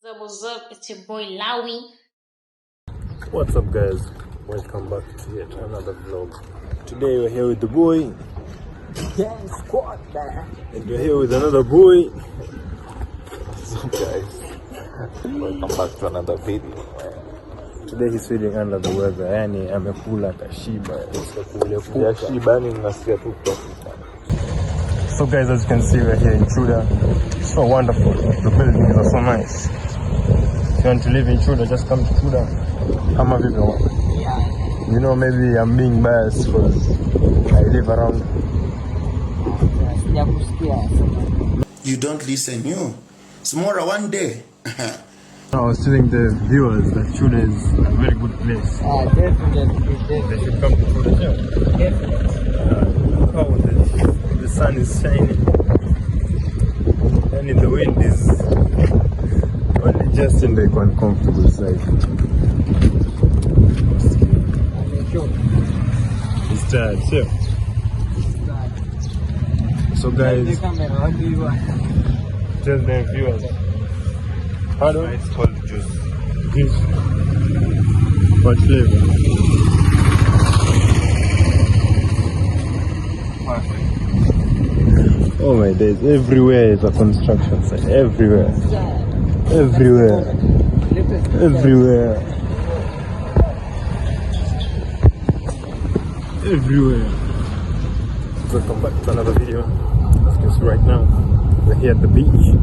What's up? It's your boy Lawi. What's up, guys? Welcome back to yet another vlog. Today we're here with the boy. Gang squad, man. And we're here with another boy. What's up, guys? Welcome back to another video. Today he's feeling under the weather. Yani amekula kashiba. Kashiba ni nasikia tu. So guys, as you can see, we're here in Chuda. It's so wonderful. The buildings are so nice. If you want to live in Chuda, just come to Chuda. Kama vipi? You know, maybe I'm being biased because I live around. You don't listen, you. Tomorrow, one day. I was telling the viewers that Chuda is a very good place. Definitely. They should come to Chuda. Definitely. How the sun is shining and the wind is only just in the uncomfortable side. It's tired, sure. So guys, tell the viewers. Pardon? It's called juice. Juice. What flavor? Oh my days, everywhere is a construction site. Everywhere. Everywhere. Everywhere. Everywhere. Welcome back to another video. As you can see right now, we're here at the beach.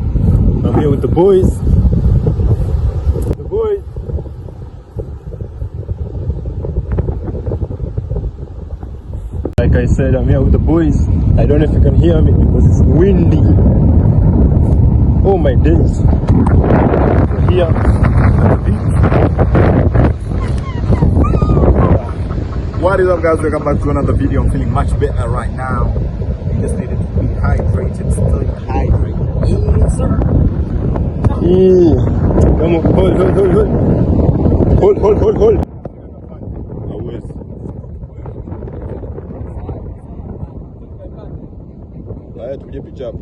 I'm here with the boys. The boys. Like I said, I'm here with the boys. I don't know if you can hear me because it's windy. Oh my days. We're here at the beach. What is up, guys? Welcome back to another video. I'm feeling much better right now. Just needed to be hydrated. Stay hydrated. Yes, sir. Come on, hold. Hold. Always. Haya, tupige picha hapo.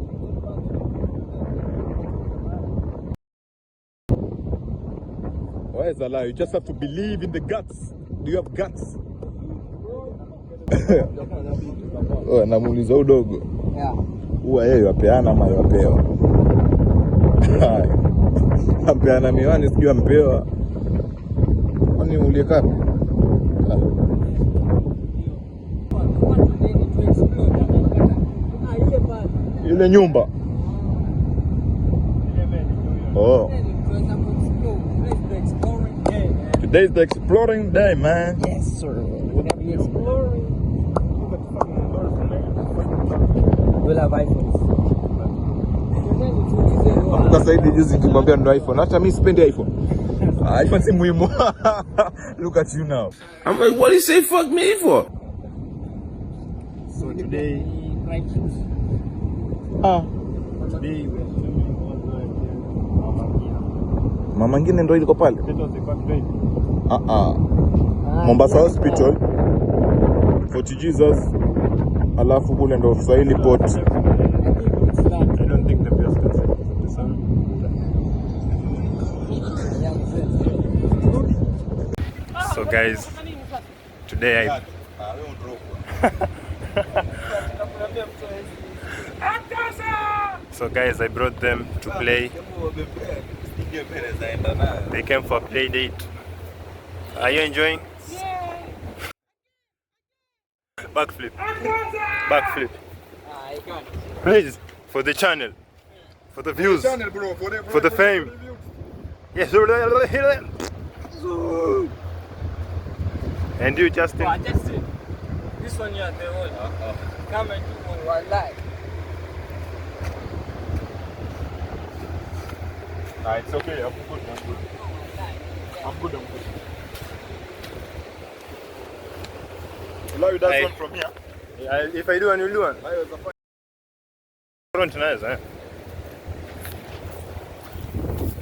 Why is that lie? You just have to believe in the guts. Do you have guts? Oh, namuuliza udogo. Yeah. Huwa yeye yapeana ama yapewa? Apeana miwani sijui ampewa. Kwani ulie kapi? Ile nyumba. Oh. Today's the exploring day, man. Yes, sir. We're gonna be exploring. We'll have iPhones. Sasa hivi juzi kimwambia ndo iPhone. Hata mimi sipendi iPhone. iPhone si muhimu. Look at you now. I'm like, what do you say fuck me for? So today, today we're filming Mama Ngine ndo iliko pale. Mombasa Hospital. Fort Jesus. Alafu kule ndo Swahili Port. I don't think the best can say the sun. So guys, today I brought them to play. They came for a play date. Are you enjoying? Yeah. Backflip. Please, for the channel, for the views, for the fame. Yes. And you, Justin? Justin. This one you are the one. Come and do one live. It's okay. I'm good. Allow you that one from here. Yeah, if I do one, you'll do one. Front nice, eh?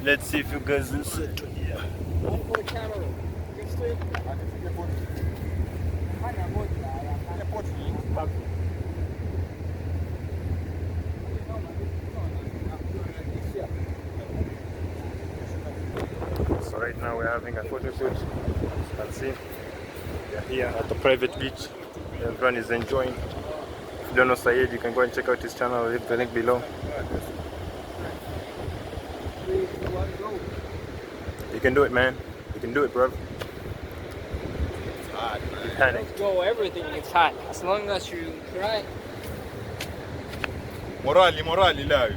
Let's see if you guys will sit here. One for the camera. Right now we're having a photo shoot. As you can see, we're here at the private beach. Everyone is enjoying. If you don't know Sayed, you can go and check out his channel. I'll leave the link below. You can do it, man. You can do it, bro. It's hot, man. Let's go, everything is hot. As long as you try. Morali, live.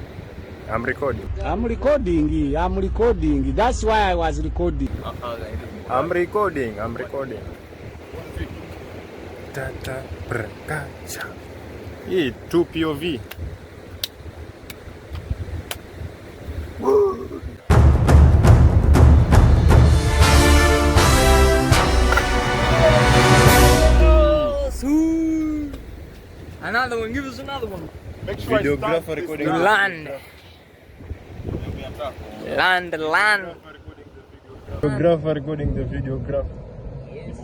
I'm recording. I'm recording. That's why I was recording. I'm recording. Tata prakacha. Hii 2 POV. Another one, give us another one. Make sure videographer recording. Land. Videographer recording the videographer. Yes.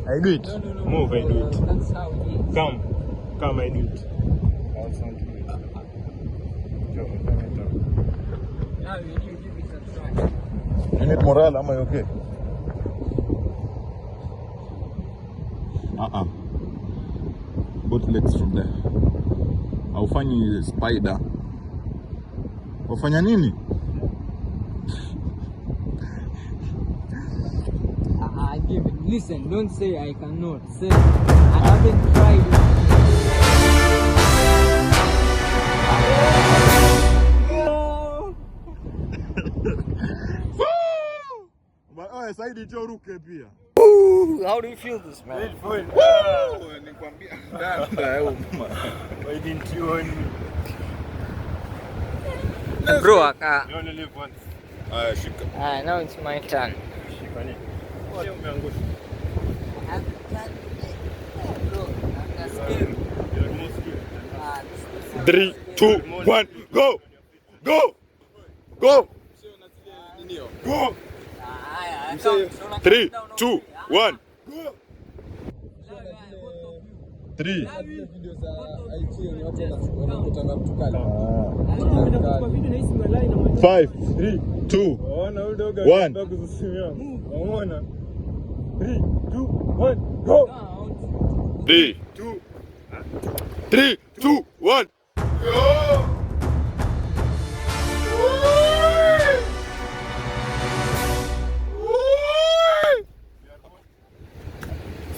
I do it. No. Move, I do it. That's how it is. Come, I do it. I'll sound good. Now you need to give it a try. You need morale, am I okay? Both legs from there. Haufanyi spider. Wafanya nini? I give it. Listen, don't say I cannot. Say I haven't tried it. Oh, Saidi choruke pia. How do you feel this, man? Why didn't you on me? Bro, You only live once. Shika. now it's my turn. Shikani. Three, two, one, go! Go! 3, 2, 1. 3. 5, 3, 2, 1. 3, 2, 1, go! 3, 2, 1.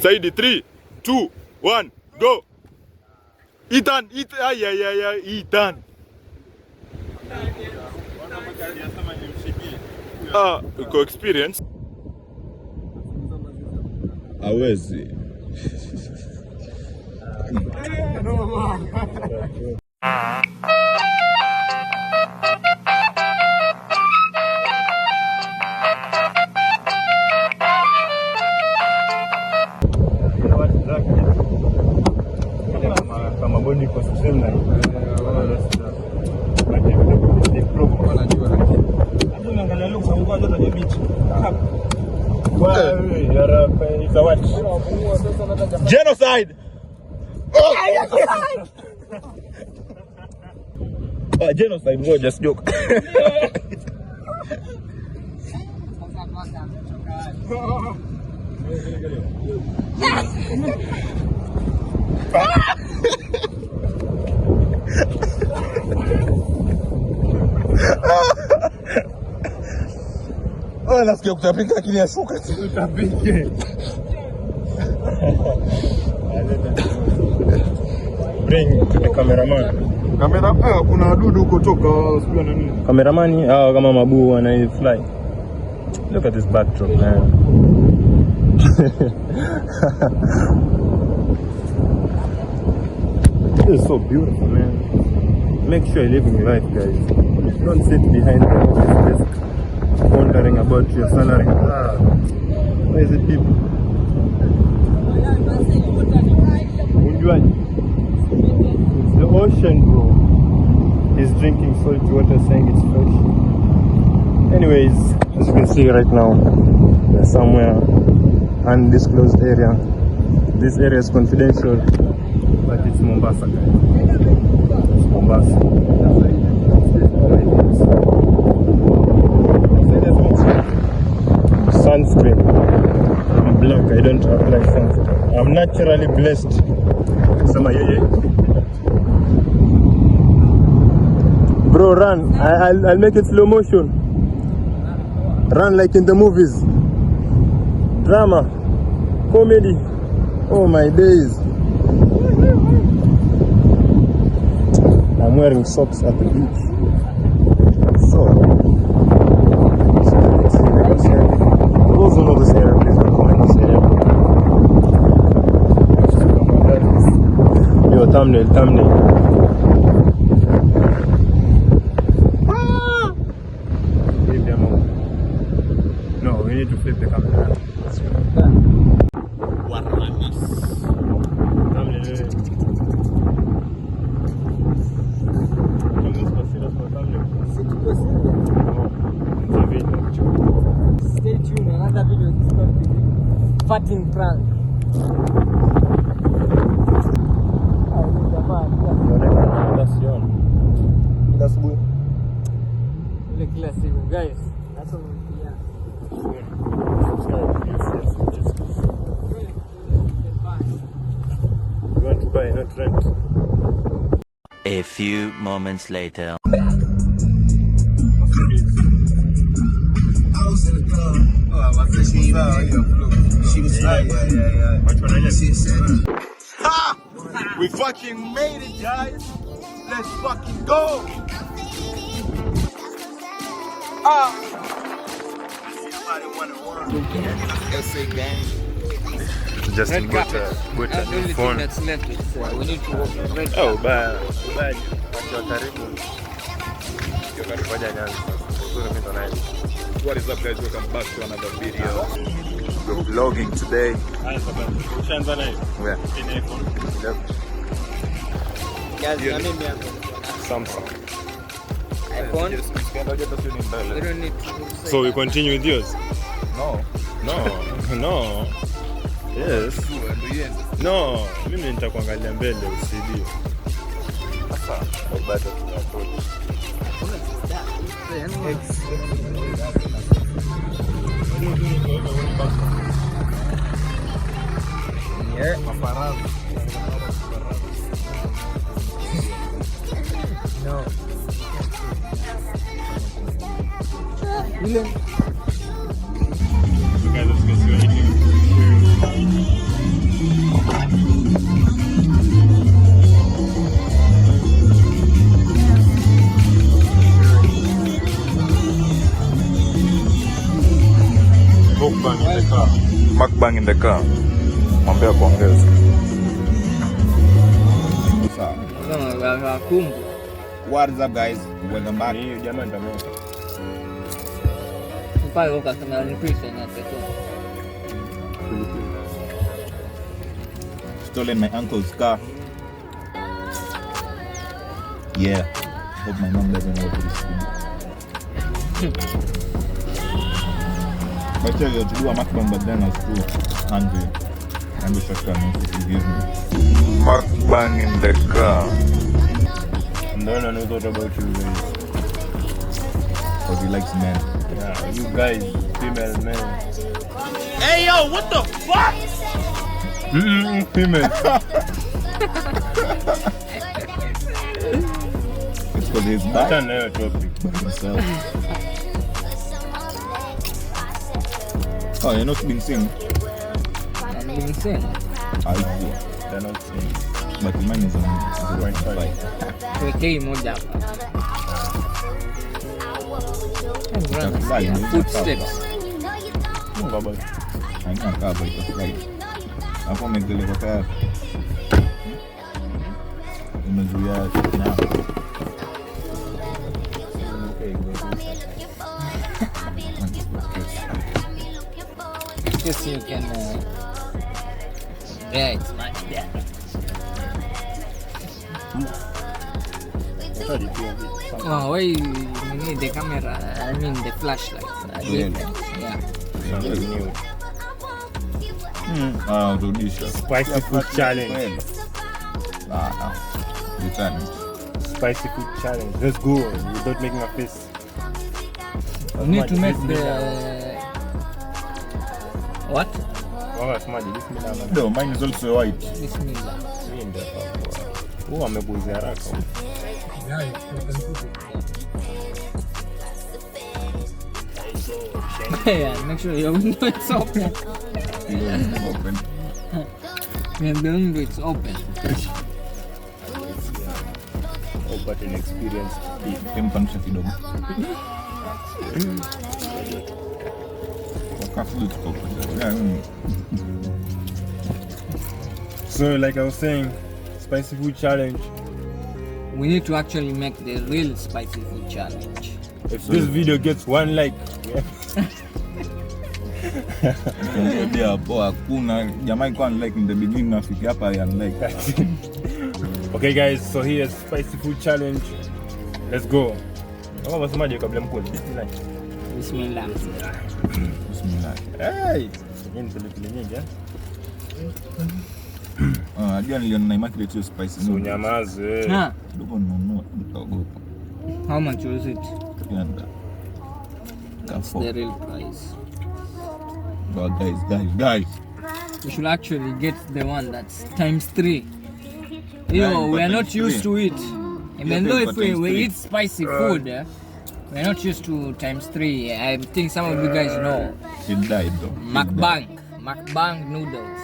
Saidi, 3, 2, 1, go! Ethan, Ethan. Uko experience? Hawezi. Kama body iko system na Genocide! Genocide, boy, just joke. Oh, nasikia kutapika lakini yashuka. utapike. Bring the cameraman. Kamera, kuna wadudu huko toka sijui na nini. Kameramani kama mabuu wana fly. Look at this backdrop, man. This is so beautiful, man. Make sure you're living life, guys. Don't sit behind the office desk wondering about your salary. Where is it, people? It's the ocean, bro. He's drinking salty water, saying it's fresh. Anyways, as you can see right now, we're somewhere undisclosed area. This area is confidential, but it's Mombasa, guys. It's Mombasa. naturally blessed. Sema yeye. Bro, run. I'll make it slow motion. Run like in the movies. Drama. Comedy. Oh my days. I'm wearing socks at the beach. So, those who know this area, please don't comment this area. Yo, thumbnail. Flip them over. No, we need to flip the camera. Let's go. Stay tuned, another video is going to be farting prank. Look, let's see, guys. That's what You want to buy, not rent. A few moments later. We fucking made it, guys. Let's fucking go. Justin got a new phone. that's left is we need to walk the red. Oh, bad. What is up, guys? Welcome back to another video. We're vlogging today. Yeah. Yep. Guys, Samsung. iPhone. We don't need to say So we that. continue with yours? No. Yes. No. Mimi nitakuangalia mbele usidi. Sasa bado tunapoti. Yeah. No. William. Okay, let's go see what you Mukbang in the car. Mukbang in the car. Mwambia kuongeza. What is up, guys? Welcome back. Ni jamaa ndio Stolen my uncle's car. Yeah. Hope my mom doesn't know this thing. I tell you to do a mukbang, but then I was too hungry. And the shotgun wants to give me. Mukbang in the car. No, thought about you guys. Because he likes men. Yeah, you guys, female men. Hey yo, what the fuck? Female. It's because he's back Turn your topic. by himself. Oh, you're not being seen. I'm being seen. I do. They're not saying. But the man is on 0.5. Tuwekei moja hapa. Slide, no? Footsteps. Mungu baba. Haina kaa kwa slide. Hapo umegeleka kaa. Umezuia na. Okay, Just so you can yeah, it's nice. Yeah. Oh, why you need the camera? I mean the flashlight. Yeah. Rudisha. Spicy food challenge. Return. Spicy food challenge. Let's go without making a face. You need to make the what? Wanga smaji, bismillah man. No, mine is also white. Bismillah. Hii ndio kwa. Amekuzia haraka. Yeah, you can put it. Yeah, make sure your window is open. Open. Yeah, the window is open. But an experience. Kempanisha kidogo. So like I was saying, spicy food challenge. We need to actually make the real spicy food challenge. If this video gets 1 like, Ndio hapo hakuna jamaa iko like in the beginning afiki hapa ya like. Okay guys, so here's spicy food challenge. Let's go. Kama wasemaje kabla mkule? Bismillah. Bismillah. Bismillah. Hey, ni pilipili nyingi eh? Ajua niliona immaculate hiyo spicy. So nyamaze. Ha. Kidogo nunua nitaogopa. How much was it? Yanda. That's the real price. But guys. We should actually get the one that's ×3. Yeah, We are not ×3. used to it. Even though if we ×3. eat spicy food, we're not used to ×3. I think some of you guys know. She died though. Mukbang noodles.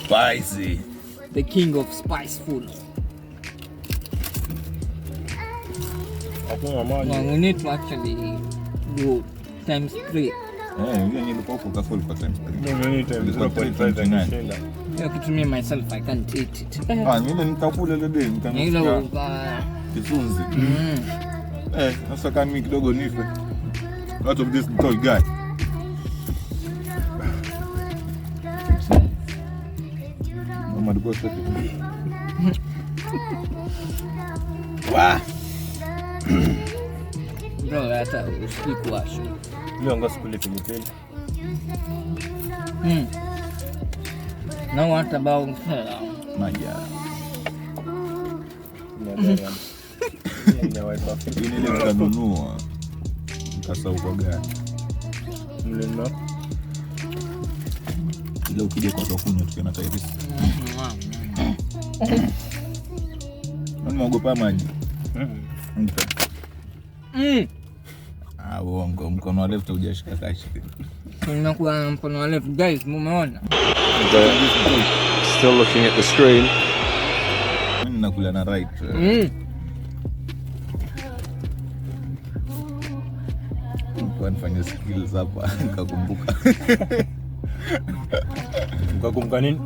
Spicy. The king of spice food. Well, we need to actually do ×3. Hiyo nilikuwa kwa full for time. Hiyo kitu mimi myself I can't eat it. Mimi nitakula ile day Hilo kisunzi. Sasa kama mimi kidogo nife. Out of this toy guy. Mama alikuwa safi. Wah. bro, hata usiku washo. Leo anga skule pilipili. Now what about Maja. Ile nikanunua. Nikasahau kwa gani. Mlima. Ile ukija kwa kunywa tukiona tayari. Unaogopa maji? Uongo, mkono wa left hujashika kashi. tunakuwa na mkono wa left guys, mumeona? Still looking at the screen. Mimi nakula na right. Kwa nifanya skills hapa nikakumbuka. Ukakumbuka nini?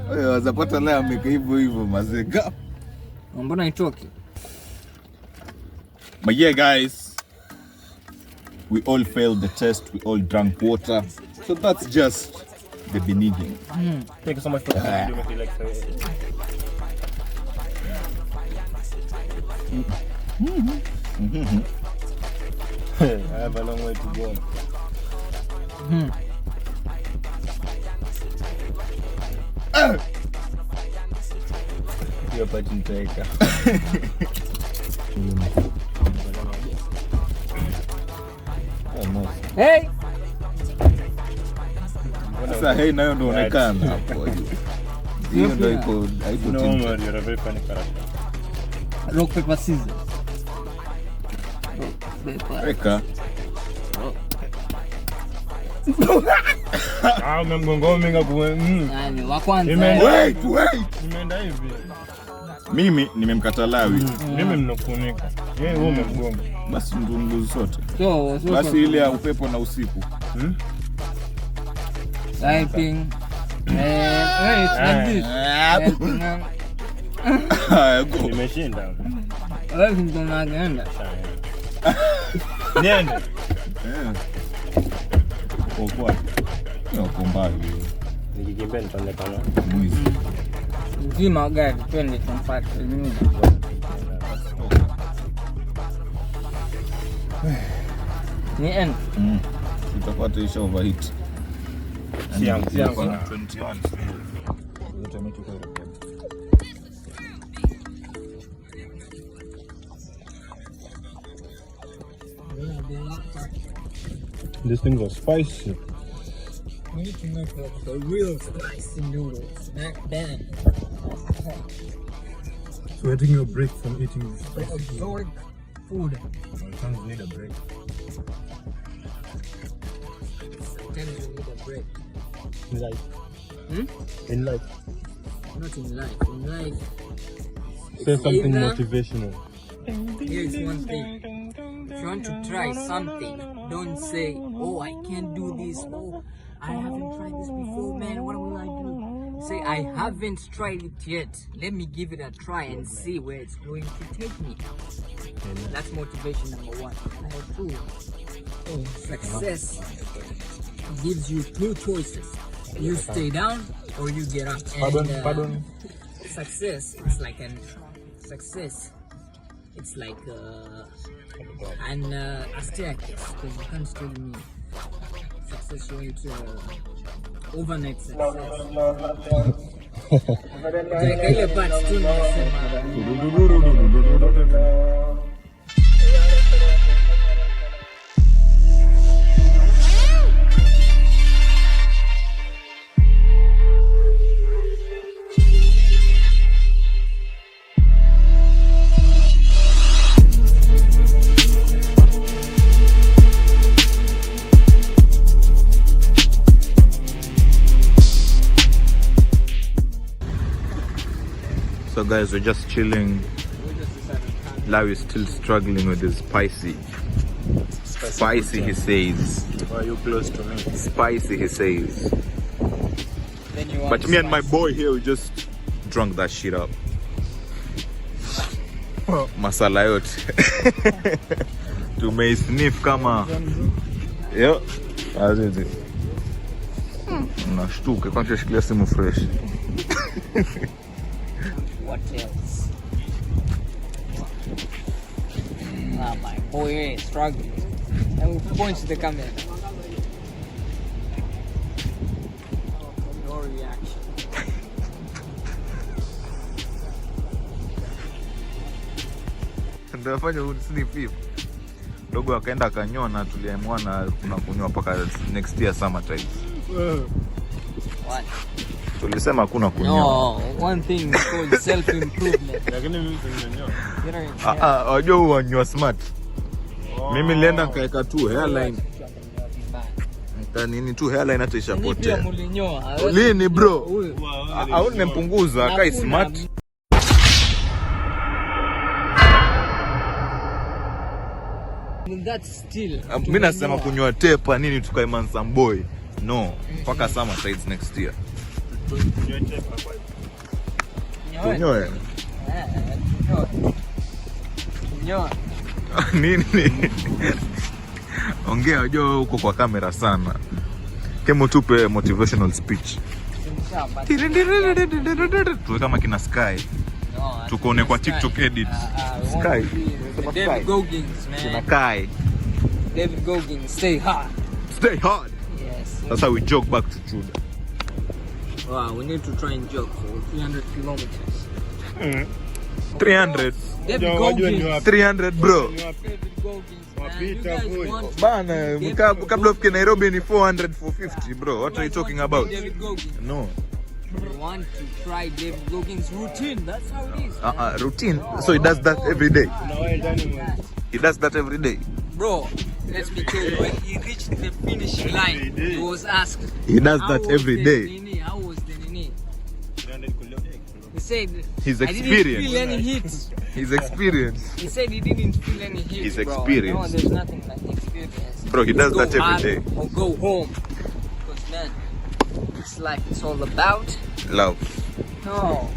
Wewe wazapata leo ameka hivyo mazega. Mbona itoki? But yeah guys, we all failed the test, we all drank water. So that's just the beginning. Thank you so much for doing it like I have a long way to go. Hiyo pati nitaweka. Hey! Sasa hey nayo ndio onekana hapo juu. Hiyo ndio iko No, team. you're a very funny character. Rock, paper, scissors. Weka. Umemgonga minga kuwe. Nani wa kwanza? Wait. Nimeenda hivi. Mimi nimemkata lawi. Mimi ninakunika. Yeye wewe umemgonga. Basi ndio sote. So Basi ile ya upepo na usiku. Typing. Wait, like this. Nimeshinda. Wewe ndio unaenda. Niende. Kwa. Kwa mbali. Nikikimbia nitaonekana. Mzima gari twende tumpate nini? Ni end. Tutapata isha overheat. Siang. 21. These things are spicy. We need to make like the real spicy noodles. Bam. So we're taking a break from eating spicy Exotic food. My tongues need a break. Sometimes you need a break. In life. Hmm? In life. Not in life. In life. Say something either- motivational. Here's one thing. If you want to try something, don't say, oh, I can't do this. Oh, I haven't tried this before, man. What will I do? Say, I haven't tried it yet. Let me give it a try and see where it's going to take me. That's motivation number one. Number two, success gives you two choices. You stay down or you get up. And, Pardon. Success, it's like an success. It's like a staircase, because you can't tell me success rate overnight success. Like ile part tu nasema. So guys, we're just chilling. Lau is still struggling with his spicy. Spicy, he says. Why are you close to me? Spicy, he says. But me and my boy here, we just drunk that shit up. Masala yote. Tumeisniff kama. Yo. Azizi. Nashtuke kwa shikilia simu fresh. What else? Ah, my boy is struggling. And we point to the camera. No reaction. Ndio afanye usniff hivi. Dogo akaenda akanyoa na tuliamua na tunakunywa mpaka next year summer time. What? Tulisema hakuna kunyoa. No, one thing is called self-improvement. Lakini mimi nimenyoa. Wajua huwa nywa smart. Mimi nilienda nikaeka tu hairline. Nini tu hairline hata ishapotea. Pia mlinyoa. Lini bro? Au nimempunguza kai smart. That's still. Mimi nasema kunywa tepa nini tukae Mansam boy. No, mpaka summer sides next year. Kunyoa. Kunyoa. Nini? Ongea ujue huko kwa kamera sana. Kemo tupe motivational speech. Tuwe kama kina Sky. Tukoone kwa TikTok edit. Sky. David Goggins, man. Kina Kai. David Goggins, stay hard. Stay hard. Yes. That's how we jog back to Chuda. Wow, we need to try and jog for 300 kilometers. 300. David Goggins. 300 bro. David Goggins, man. You guys want Bana, kabla ufike Nairobi ni 400 450 bro. What are you talking about? David Goggins. No. You want to try David Goggins' routine. That's how it is. Routine. So he does that every day. He does that every day. Bro, let me tell you, when he reached the finish line, he was asked, He does that every day. How was the Nini? He said, His I didn't experience. feel any hits. His experience. He said he didn't feel any hits. His bro. experience. No, there's nothing like experience. Bro, he does Go that every hard day. Or go home. Because man, this life is all about Love. no.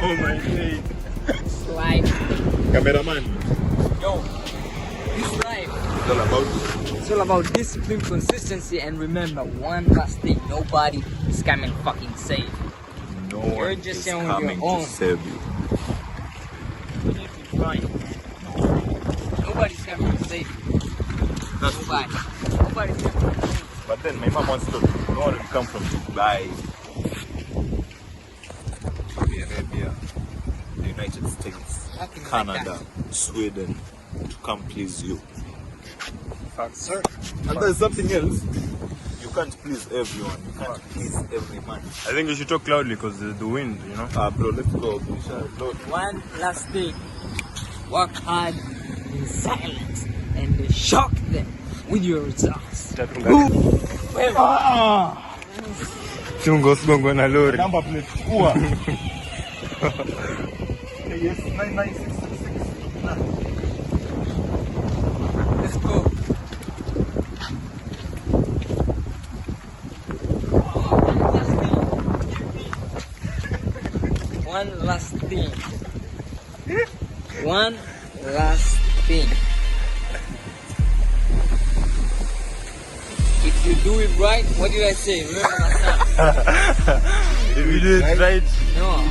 Oh my god. It's life. Cameraman. Yo, this life. It's all about It's all about discipline, consistency, and remember one last thing: nobody is coming fucking save you. no You're one just is on coming your own. to save you. You need to try. Nobody's coming to save you. That's Nobody. Nobody's coming to save you. But then my mom wants to know how to come from Dubai, Saudi Arabia, the United States, Nothing like Canada, that. Sweden, to can't please you. Sir. And there's something else. You can't please everyone. You can't please every man. I think you should talk loudly because the wind, you know. Bro, let's go. One last thing. Work hard in silence and shock them with your results. Chungo songo na lori. Number plate. Yes, 99666. Let's go. One last thing. One last thing. If you do it right, what did I say? Remember my son. If you do it right,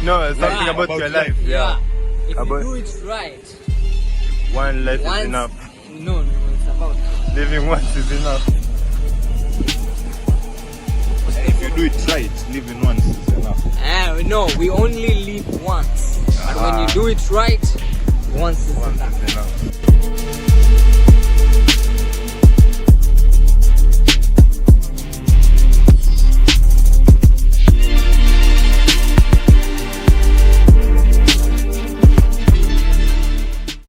No, it's something right. about your life. Yeah. If you About- do it right, One life once, is enough. No, it's about. Living once is enough. If you do it right, living once is enough. No, we only live once. But when you do it right, once is Once enough. is enough.